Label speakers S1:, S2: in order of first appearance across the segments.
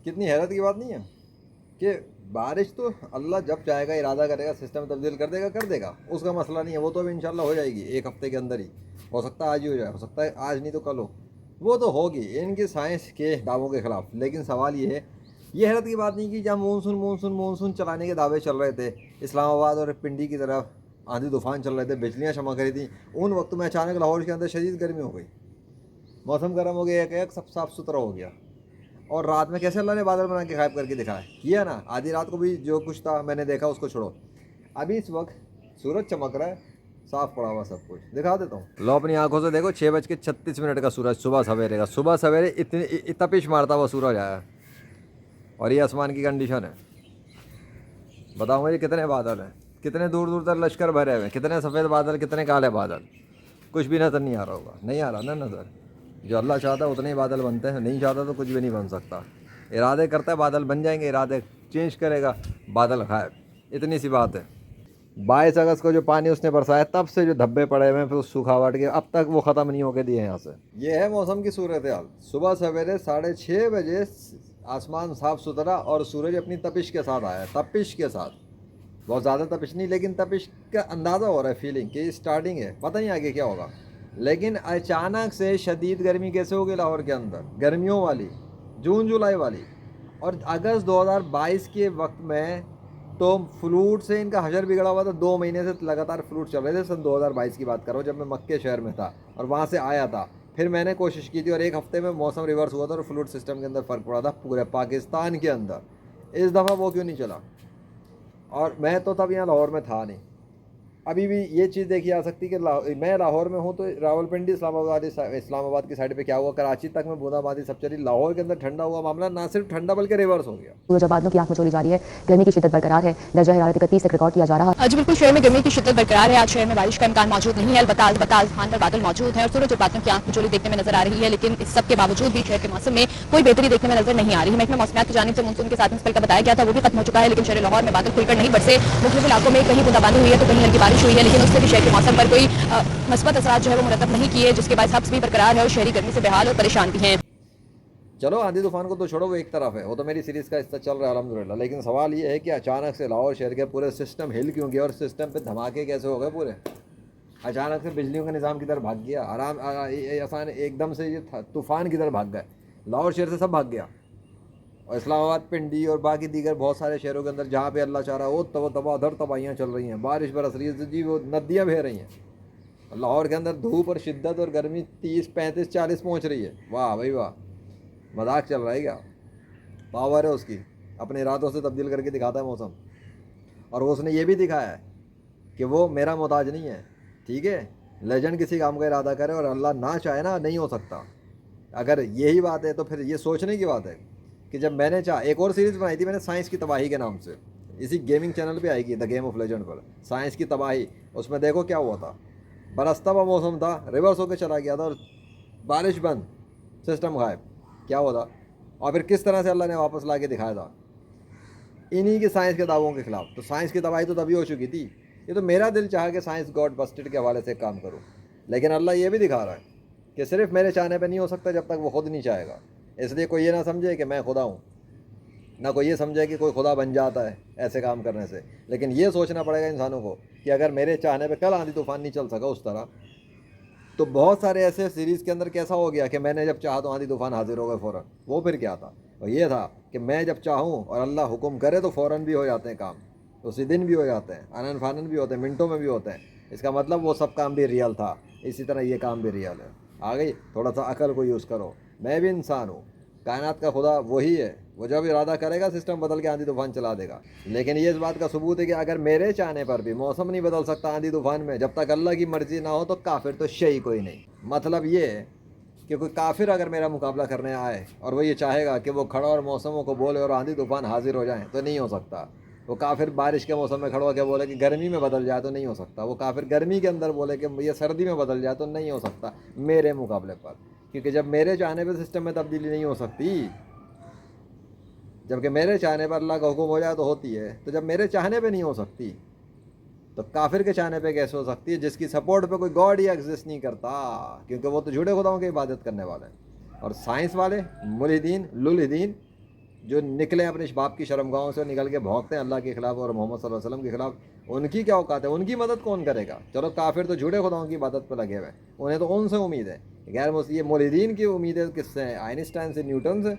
S1: کتنی حیرت کی بات نہیں ہے کہ بارش تو اللہ جب چاہے گا ارادہ کرے گا سسٹم تبدیل کر دے گا، اس کا مسئلہ نہیں ہے، وہ تو ابھی انشاءاللہ ہو جائے گی ایک ہفتے کے اندر ہی، ہو سکتا ہے آج ہی ہو جائے، ہو سکتا ہے آج نہیں تو کل ہو، وہ تو ہوگی ان کی سائنس کے دعووں کے خلاف۔ لیکن سوال یہ ہے، یہ حیرت کی بات نہیں کہ جب مونسون چلانے کے دعوے چل رہے تھے اسلام آباد اور پنڈی کی طرف، آندھی طوفان چل رہے تھے، بجلیاں چمک رہی تھیں، ان وقت میں اچانک لاہور کے اندر شدید گرمی ہو گئی، موسم گرم ہو گیا، ایک سب صاف ستھرا ہو گیا، اور رات میں کیسے اللہ نے بادل بنا کے غائب کر کے دکھایا کیا نا، آدھی رات کو بھی جو کچھ تھا میں نے دیکھا اس کو چھوڑو، ابھی اس وقت سورج چمک رہا ہے، صاف پڑا ہوا سب کچھ دکھا دیتا ہوں، لو اپنی آنکھوں سے دیکھو، 6:36 کا سورج صبح سویرے اتنی تپش مارتا ہوا سورج آیا، اور یہ آسمان کی کنڈیشن ہے۔ بتاؤ مجھے کتنے بادل ہیں، کتنے دور دور تک لشکر بھرے ہوئے، کتنے سفید بادل، کتنے کالے بادل، کچھ بھی نظر نہیں آ رہا ہوگا، نہیں آ رہا نا نظر، جو اللہ چاہتا ہے اتنے ہی بادل بنتے ہیں، نہیں چاہتا تو کچھ بھی نہیں بن سکتا، ارادے کرتا ہے بادل بن جائیں گے، ارادے چینج کرے گا بادل غائب، اتنی سی بات ہے۔ 22 اگست کو جو پانی اس نے برسایا تب سے جو دھبے پڑے ہوئے ہیں پھر اس سوکھاوٹ کے، اب تک وہ ختم نہیں ہو کے دیے یہاں سے۔ یہ ہے موسم کی صورتحال، صبح سویرے 6:30 آسمان صاف ستھرا اور سورج اپنی تپش کے ساتھ آیا، تپش کے ساتھ، بہت زیادہ تپش نہیں لیکن تپش کا اندازہ ہو رہا ہے، فیلنگ کہ اسٹارٹنگ ہے، پتہ نہیں آگے کیا ہوگا۔ لیکن اچانک سے شدید گرمی کیسے ہوگی لاہور کے اندر، گرمیوں والی، جون جولائی والی، اور اگست 2022 کے وقت میں تو فلوٹ سے ان کا حشر بگڑا ہوا تھا، 2 مہینے سے لگاتار فلوٹ چل رہے تھے، سن 2022 کی بات کر رہا ہوں جب میں مکے شہر میں تھا اور وہاں سے آیا تھا، پھر میں نے کوشش کی تھی اور ایک ہفتے میں موسم ریورس ہوا تھا اور فلوٹ سسٹم کے اندر فرق پڑا تھا پورے پاکستان کے اندر، اس دفعہ وہ کیوں نہیں چلا؟ اور میں تو تب یہاں لاہور میں تھا نہیں، ابھی بھی یہ چیز دیکھی جا سکتی کہ میں لاہور میں ہوں تو راولپنڈی اسلام آباد کی سائڈ پہ کیا ہوا، کراچی تک میں بوندا باندی سب چلی، لاہور کے اندر ٹھنڈا ہوا معاملہ، نہ صرف ٹھنڈا بلکہ ریورس ہو گیا۔
S2: سورج آبادیوں کی آنکھ مچولی جاری ہے، گرمی کی شدت برقرار ہے، درجہ حرارت 31 تک ریکارڈ کیا جا رہا ہے۔
S3: جی بالکل، شہر میں گرمی کی شدت برقرار ہے، آج شہر میں بارش کا امکان موجود نہیں ہے، البتہ آسمان پر بادل موجود ہیں اور سورج اور بادلوں کی آنکھ مچولی دیکھنے میں نظر آ رہی ہے، لیکن اس سب کے باوجود بھی شہر کے موسم میں کوئی بہتری دیکھنے میں نظر نہیں آ رہی ہے۔ محکمہ موسمیات کی جانب سے مونسون کے ساتھ مسپل کا بتایا گیا تھا، وہ بھی ختم ہو چکا ہے، لیکن شہر لاہور میں بادل کھل کر نہیں برسے، مختلف علاقوں میں کہیں بوندا باندی ہوئی ہے تو کہیں ہلکی بارش ہوئی ہے، لیکن اس سے بھی شہر کے موسم پر کوئی مثبت اثرات جو ہے وہ مرتب نہیں کیے، جس کے باعث حبس بھی برقرار ہے اور شہری گرمی سے بحال اور پریشان بھی ہیں۔
S1: چلو آندھی طوفان کو تو چھوڑو، وہ ایک طرف ہے، وہ تو میری سیریز کا حصہ چل رہا ہے الحمدللہ، لیکن سوال یہ ہے کہ اچانک سے لاہور شہر کے پورے سسٹم ہل کیوں گیا اور سسٹم پہ دھماکے کیسے ہو گئے پورے، اچانک سے بجلیوں کے نظام کدھر بھاگ گیا، آسان ایک دم سے یہ طوفان کدھر بھاگ گئے، لاہور شہر سے سب بھاگ گیا، اور اسلام آباد، پنڈی اور باقی دیگر بہت سارے شہروں کے اندر جہاں پہ اللہ چاہ رہا ہے وہ تباہ ادھر تباہیاں چل رہی ہیں، بارش برس رہی ہے جی، وہ ندیاں بہہ رہی ہیں، لاہور کے اندر دھوپ اور شدت اور گرمی 30 35 40 پہنچ رہی ہے، واہ بھائی واہ، مذاق چل رہا ہے کیا؟ پاور ہے اس کی، اپنے ارادوں سے تبدیل کر کے دکھاتا ہے موسم، اور اس نے یہ بھی دکھایا ہے کہ وہ میرا محتاج نہیں ہے، ٹھیک ہے، لیجنڈ کسی کام کا ارادہ کرے اور اللہ نہ چاہے نا نہیں ہو سکتا، اگر یہی بات ہے تو پھر یہ سوچنے کی بات ہے کہ جب میں نے ایک اور سیریز بنائی تھی میں نے سائنس کی تباہی کے نام سے، اسی گیمنگ چینل پہ آئے گی the game of legend per, science کی تباہی، اس میں دیکھو کیا ہوا تھا، برستا ہوا موسم تھا، ریورس ہو کے چلا گیا تھا اور بارش بند، سسٹم غائب، کیا ہوا تھا، اور پھر کس طرح سے اللہ نے واپس لا کے دکھایا تھا انہی کے سائنس کے دعووں کے خلاف، تو سائنس کی تباہی تو تبھی ہو چکی تھی، یہ تو میرا دل چاہا کہ سائنس گاڈ بسٹڈ کے حوالے سے کام کروں، لیکن اللہ یہ بھی دکھا رہا ہے کہ صرف میرے چاہنے پہ نہیں ہو سکتا جب تک وہ خود نہیں چاہے گا، اس لیے کوئی یہ نہ سمجھے کہ میں خدا ہوں، نہ کوئی یہ سمجھے کہ کوئی خدا بن جاتا ہے ایسے کام کرنے سے، لیکن یہ سوچنا پڑے گا انسانوں کو کہ اگر میرے چاہنے پہ کل آندھی طوفان نہیں چل سکا اس طرح، تو بہت سارے ایسے سیریز کے اندر کیسا ہو گیا کہ میں نے جب چاہا تو آندھی طوفان حاضر ہو گئے فوراً، وہ پھر کیا تھا، اور یہ تھا کہ میں جب چاہوں اور اللہ حکم کرے تو فوراً بھی ہو جاتے ہیں کام، اسی دن بھی ہو جاتے ہیں، آنن فانن بھی ہوتے ہیں، منٹوں میں بھی ہوتے ہیں، اس کا مطلب وہ سب کام بھی ریئل تھا، اسی طرح یہ کام بھی ریئل ہے، آ گئی، تھوڑا سا عقل کو یوز کرو، میں بھی انسان ہوں، کائنات کا خدا وہی ہے، وہ جب ارادہ کرے گا سسٹم بدل کے آندھی طوفان چلا دے گا، لیکن یہ اس بات کا ثبوت ہے کہ اگر میرے چاہنے پر بھی موسم نہیں بدل سکتا آندھی طوفان میں، جب تک اللہ کی مرضی نہ ہو تو کافر تو شے ہی کوئی نہیں، مطلب یہ ہے کہ کوئی کافر اگر میرا مقابلہ کرنے آئے اور وہ یہ چاہے گا کہ وہ کھڑا اور موسموں کو بولے اور آندھی طوفان حاضر ہو جائیں تو نہیں ہو سکتا، وہ کافر بارش کے موسم میں کھڑا ہو کے بولے کہ گرمی میں بدل جائے تو نہیں ہو سکتا، وہ کافر گرمی کے اندر بولے کہ یہ سردی میں بدل جائے تو نہیں ہو سکتا میرے مقابلے پر، کیونکہ جب میرے چاہنے پہ سسٹم میں تبدیلی نہیں ہو سکتی، جبکہ میرے چاہنے پر اللہ کا حکم ہو جائے تو ہوتی ہے، تو جب میرے چاہنے پہ نہیں ہو سکتی تو کافر کے چاہنے پہ کیسے ہو سکتی ہے جس کی سپورٹ پہ کوئی گاڈ ہی ایگزسٹ نہیں کرتا، کیونکہ وہ تو جھوٹے خداؤں کی عبادت کرنے والے ہیں، اور سائنس والے ملحدین للحدین جو نکلے اپنے باپ کی شرمگاہوں سے نکل کے بھونکتے ہیں اللہ کے خلاف اور محمد صلی اللہ علیہ وسلم کے خلاف, ان کی کیا اوقات ہے؟ ان کی مدد کون کرے گا؟ چلو کافر تو جھوٹے خداؤں کی عبادت پہ لگے ہوئے, انہیں تو ان سے امید ہے. یہ مولدین کی امیدیں کس سے ہیں؟ آئنسٹائن سے, نیوٹن سے.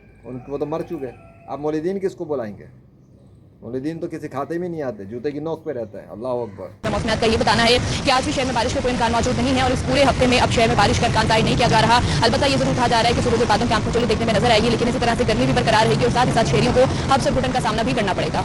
S1: وہ تو مر چکے. اب مولدین کس کو بلائیں گے؟ مولدین تو کسی کھاتے میں نہیں آتے, جوتے کی نوک پہ رہتا ہے. اللہ اکبر.
S3: موسمیات کا یہ بتانا ہے کہ آج بھی شہر میں بارش کا کوئی امکان موجود نہیں ہے, اور اس پورے ہفتے میں اب شہر میں بارش کا امکان ظاہر نہیں کیا جا رہا. البتہ یہ ضرور کہا جا رہا ہے کہ سورج بادل کی آنکھوں چولی دیکھنے میں نظر آئے گی, لیکن اسی طرح سے گرمی بھی برقرار رہے گی اور ساتھ ہی ساتھ شہریوں کو ہب سے گھٹن کا سامنا بھی کرنا پڑے گا.